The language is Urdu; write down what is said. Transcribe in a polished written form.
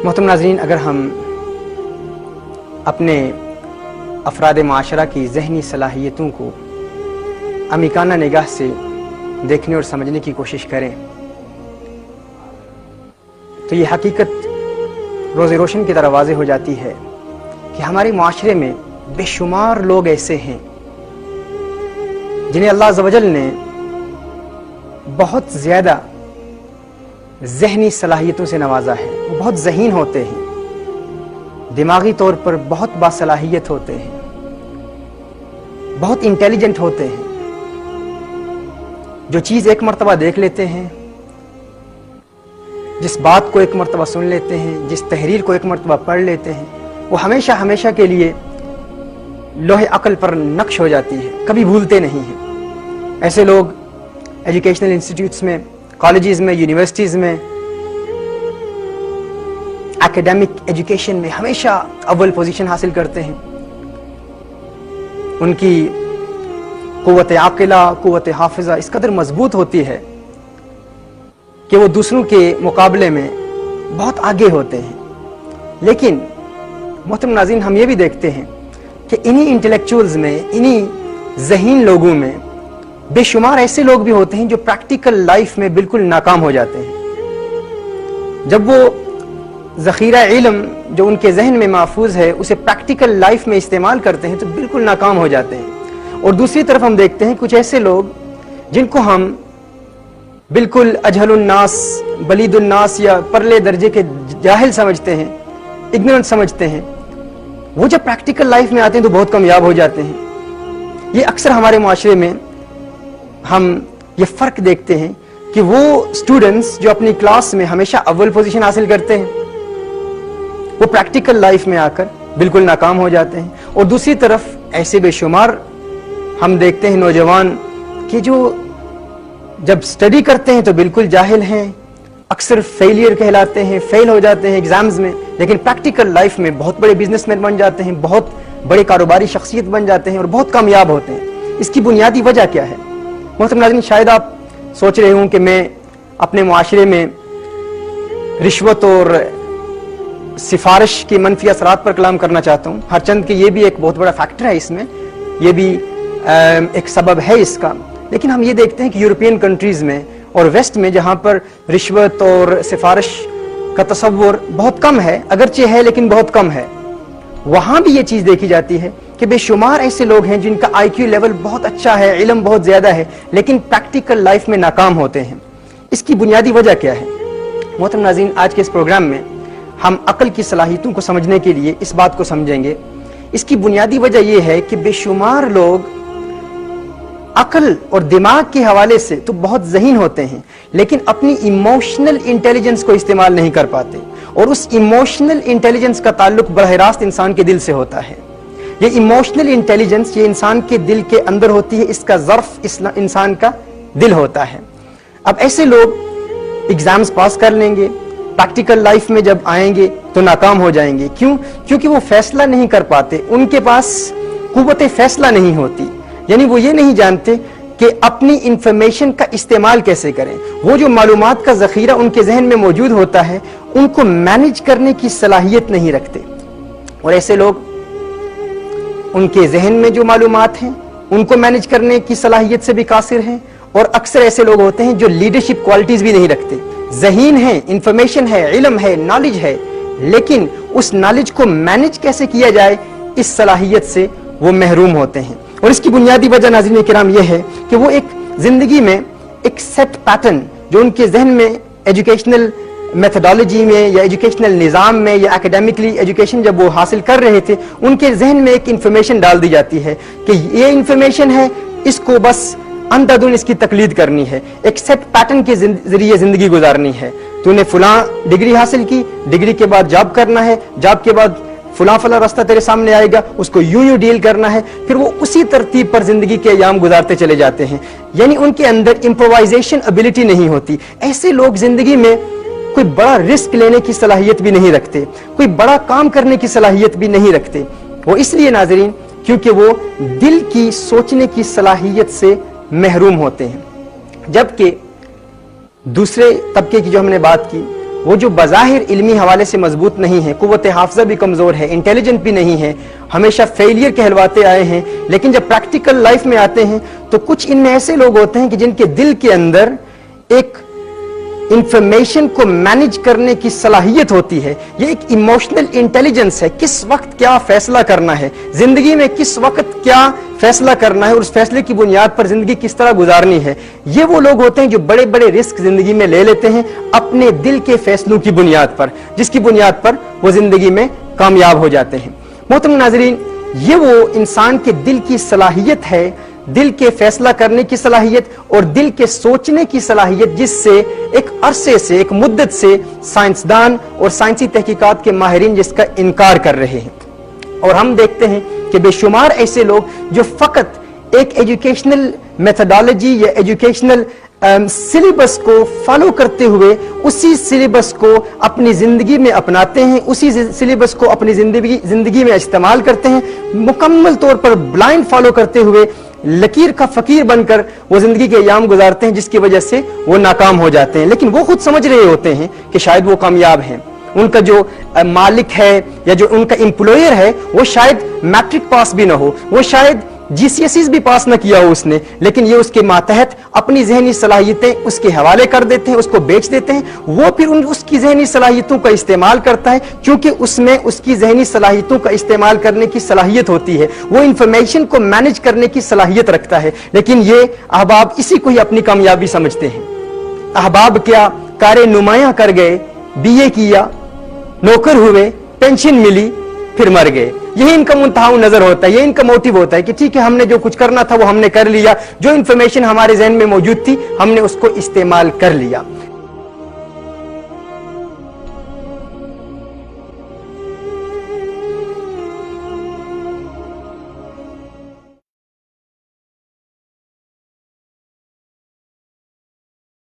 محترم ناظرین، اگر ہم اپنے افراد معاشرہ کی ذہنی صلاحیتوں کو عمیقانہ نگاہ سے دیکھنے اور سمجھنے کی کوشش کریں تو یہ حقیقت روز روشن کی طرح واضح ہو جاتی ہے کہ ہمارے معاشرے میں بے شمار لوگ ایسے ہیں جنہیں اللہ عز و جل نے بہت زیادہ ذہنی صلاحیتوں سے نوازا ہے. وہ بہت ذہین ہوتے ہیں، دماغی طور پر بہت باصلاحیت ہوتے ہیں، بہت انٹیلیجنٹ ہوتے ہیں. جو چیز ایک مرتبہ دیکھ لیتے ہیں، جس بات کو ایک مرتبہ سن لیتے ہیں، جس تحریر کو ایک مرتبہ پڑھ لیتے ہیں، وہ ہمیشہ ہمیشہ کے لیے لوح عقل پر نقش ہو جاتی ہے، کبھی بھولتے نہیں ہیں. ایسے لوگ ایجوکیشنل انسٹیٹیوٹس میں، کالجز میں، یونیورسٹیز میں، ایکیڈیمک ایجوکیشن میں ہمیشہ اول پوزیشن حاصل کرتے ہیں. ان کی قوت عاقلہ، قوت حافظہ اس قدر مضبوط ہوتی ہے کہ وہ دوسروں کے مقابلے میں بہت آگے ہوتے ہیں. لیکن محترم ناظرین، ہم یہ بھی دیکھتے ہیں کہ انہی انٹلیکچوئلز میں، انہی ذہین لوگوں میں بے شمار ایسے لوگ بھی ہوتے ہیں جو پریکٹیکل لائف میں بالکل ناکام ہو جاتے ہیں. جب وہ ذخیرہ علم جو ان کے ذہن میں محفوظ ہے اسے پریکٹیکل لائف میں استعمال کرتے ہیں تو بالکل ناکام ہو جاتے ہیں. اور دوسری طرف ہم دیکھتے ہیں کچھ ایسے لوگ جن کو ہم بالکل اجہل الناس، بلید الناس یا پرلے درجے کے جاہل سمجھتے ہیں، اگنورنٹ سمجھتے ہیں، وہ جب پریکٹیکل لائف میں آتے ہیں تو بہت کامیاب ہو جاتے ہیں. یہ اکثر ہمارے معاشرے میں ہم یہ فرق دیکھتے ہیں کہ وہ اسٹوڈنٹس جو اپنی کلاس میں ہمیشہ اول پوزیشن حاصل کرتے ہیں وہ پریکٹیکل لائف میں آ کر بالکل ناکام ہو جاتے ہیں. اور دوسری طرف ایسے بے شمار ہم دیکھتے ہیں نوجوان کہ جو جب اسٹڈی کرتے ہیں تو بالکل جاہل ہیں، اکثر فیلئر کہلاتے ہیں، فیل ہو جاتے ہیں ایگزامز میں، لیکن پریکٹیکل لائف میں بہت بڑے بزنس مین بن جاتے ہیں، بہت بڑے کاروباری شخصیت بن جاتے ہیں اور بہت کامیاب ہوتے ہیں. اس کی بنیادی وجہ کیا ہے؟ محترم ناظرین، شاید آپ سوچ رہے ہوں کہ میں اپنے معاشرے میں رشوت اور سفارش کی منفی اثرات پر کلام کرنا چاہتا ہوں. ہر چند کہ یہ بھی ایک بہت بڑا فیکٹر ہے، اس میں یہ بھی ایک سبب ہے اس کا. لیکن ہم یہ دیکھتے ہیں کہ یورپین کنٹریز میں اور ویسٹ میں جہاں پر رشوت اور سفارش کا تصور بہت کم ہے، اگرچہ ہے لیکن بہت کم ہے، وہاں بھی یہ چیز دیکھی جاتی ہے کہ بے شمار ایسے لوگ ہیں جن کا آئی کیو لیول بہت اچھا ہے، علم بہت زیادہ ہے، لیکن پریکٹیکل لائف میں ناکام ہوتے ہیں. اس کی بنیادی وجہ کیا ہے؟ محترم ناظرین، آج کے اس پروگرام میں ہم عقل کی صلاحیتوں کو سمجھنے کے لیے اس بات کو سمجھیں گے. اس کی بنیادی وجہ یہ ہے کہ بے شمار لوگ عقل اور دماغ کے حوالے سے تو بہت ذہین ہوتے ہیں لیکن اپنی ایموشنل انٹیلیجنس کو استعمال نہیں کر پاتے، اور اس ایموشنل انٹیلیجنس کا تعلق براہ راست انسان کے دل سے ہوتا ہے. یہ ایموشنل انٹیلیجنس یہ انسان کے دل کے اندر ہوتی ہے، اس کا ظرف انسان کا دل ہوتا ہے. اب ایسے لوگ ایگزامز پاس کر لیں گے، پریکٹیکل لائف میں جب آئیں گے تو ناکام ہو جائیں گے. کیوں؟ کیونکہ وہ فیصلہ نہیں کر پاتے، ان کے پاس قوت فیصلہ نہیں ہوتی. یعنی وہ یہ نہیں جانتے کہ اپنی انفارمیشن کا استعمال کیسے کریں. وہ جو معلومات کا ذخیرہ ان کے ذہن میں موجود ہوتا ہے ان کو مینج کرنے کی صلاحیت نہیں رکھتے. اور ایسے لوگ ان کے ذہن میں جو معلومات ہیں ان کو مینج کرنے کی صلاحیت سے بھی قاصر ہیں. اور اکثر ایسے لوگ ہوتے ہیں جو لیڈرشپ کوالٹیز بھی نہیں رکھتے، ذہین ہیں، انفارمیشن ہے، علم ہے، نالج ہے، لیکن اس نالج کو مینج کیسے کیا جائے اس صلاحیت سے وہ محروم ہوتے ہیں. اور اس کی بنیادی وجہ ناظرین کرام یہ ہے کہ وہ ایک زندگی میں ایک سیٹ پیٹرن جو ان کے ذہن میں ایجوکیشنل میتھڈالوجی میں یا ایجوکیشنل نظام میں یا ایکیڈیمکلی ایجوکیشن جب وہ حاصل کر رہے تھے ان کے ذہن میں ایک انفارمیشن ڈال دی جاتی ہے کہ یہ انفارمیشن ہے، اس کو بس اندھا دھند اس کی تقلید کرنی ہے، ایک سیٹ پیٹرن کے ذریعے زندگی گزارنی ہے. تو نے فلاں ڈگری حاصل کی، ڈگری کے بعد جاب کرنا ہے، جاب کے بعد فلاں فلاں راستہ تیرے سامنے آئے گا، اس کو یوں ڈیل کرنا ہے. پھر وہ اسی ترتیب پر زندگی کے ایام گزارتے چلے جاتے ہیں. یعنی ان کے اندر امپرووائزیشن ابیلٹی نہیں ہوتی. ایسے لوگ زندگی میں کوئی بڑا رسک لینے کی صلاحیت بھی نہیں رکھتے، کوئی بڑا کام کرنے کی صلاحیت بھی نہیں رکھتے. وہ اس لیے ناظرین کیونکہ وہ دل کی سوچنے کی صلاحیت سے محروم ہوتے ہیں. جبکہ دوسرے طبقے کی جو ہم نے بات کی وہ جو بظاہر علمی حوالے سے مضبوط نہیں ہے، قوت حافظہ بھی کمزور ہے، انٹیلیجنٹ بھی نہیں ہے، ہمیشہ فیلئر کہلواتے آئے ہیں، لیکن جب پریکٹیکل لائف میں آتے ہیں تو کچھ ان میں ایسے لوگ ہوتے ہیں کہ جن کے دل کے اندر ایک انفارمیشن کو مینج کرنے کی صلاحیت ہوتی ہے. یہ ایک ایموشنل انٹیلیجنس ہے، کس وقت کیا فیصلہ کرنا ہے، زندگی میں کس وقت کیا فیصلہ کرنا ہے اور اس فیصلے کی بنیاد پر زندگی کس طرح گزارنی ہے. یہ وہ لوگ ہوتے ہیں جو بڑے بڑے رسک زندگی میں لے لیتے ہیں اپنے دل کے فیصلوں کی بنیاد پر، جس کی بنیاد پر وہ زندگی میں کامیاب ہو جاتے ہیں. محترم ناظرین، یہ وہ انسان کے دل کی صلاحیت ہے، دل کے فیصلہ کرنے کی صلاحیت اور دل کے سوچنے کی صلاحیت، جس سے ایک عرصے سے، ایک مدت سے سائنسدان اور سائنسی تحقیقات کے ماہرین جس کا انکار کر رہے ہیں. اور ہم دیکھتے ہیں کہ بے شمار ایسے لوگ جو فقط ایک ایجوکیشنل میتھڈالوجی یا ایجوکیشنل سلیبس کو فالو کرتے ہوئے اسی سلیبس کو اپنی زندگی میں اپناتے ہیں، اسی سلیبس کو اپنی زندگی میں استعمال کرتے ہیں، مکمل طور پر بلائنڈ فالو کرتے ہوئے لکیر کا فقیر بن کر وہ زندگی کے ایام گزارتے ہیں، جس کی وجہ سے وہ ناکام ہو جاتے ہیں. لیکن وہ خود سمجھ رہے ہوتے ہیں کہ شاید وہ کامیاب ہیں، ان کا جو مالک ہے یا جو ان کا امپلائر ہے وہ شاید میٹرک پاس بھی نہ ہو، وہ شاید جی سی ایس بھی پاس نہ کیا ہو اس نے، لیکن یہ اس کے ماتحت اپنی ذہنی صلاحیتیں اس کے حوالے کر دیتے ہیں، اس کو بیچ دیتے ہیں. وہ پھر اس کی ذہنی صلاحیتوں کا استعمال کرتا ہے، کیونکہ اس میں اس کی ذہنی صلاحیتوں کا استعمال کرنے کی صلاحیت ہوتی ہے، وہ انفارمیشن کو مینج کرنے کی صلاحیت رکھتا ہے. لیکن یہ احباب اسی کو ہی اپنی کامیابی سمجھتے ہیں. احباب کیا کار نمایاں کر گئے، بی اے کیا، نوکر ہوئے، پینشن ملی، پھر مر گئے. یہی ان کا منتہا نظر ہوتا ہے، یہ ان کا موٹیو ہوتا ہے کہ ٹھیک ہے ہم نے جو کچھ کرنا تھا وہ ہم نے کر لیا، جو انفارمیشن ہمارے ذہن میں موجود تھی ہم نے اس کو استعمال کر لیا.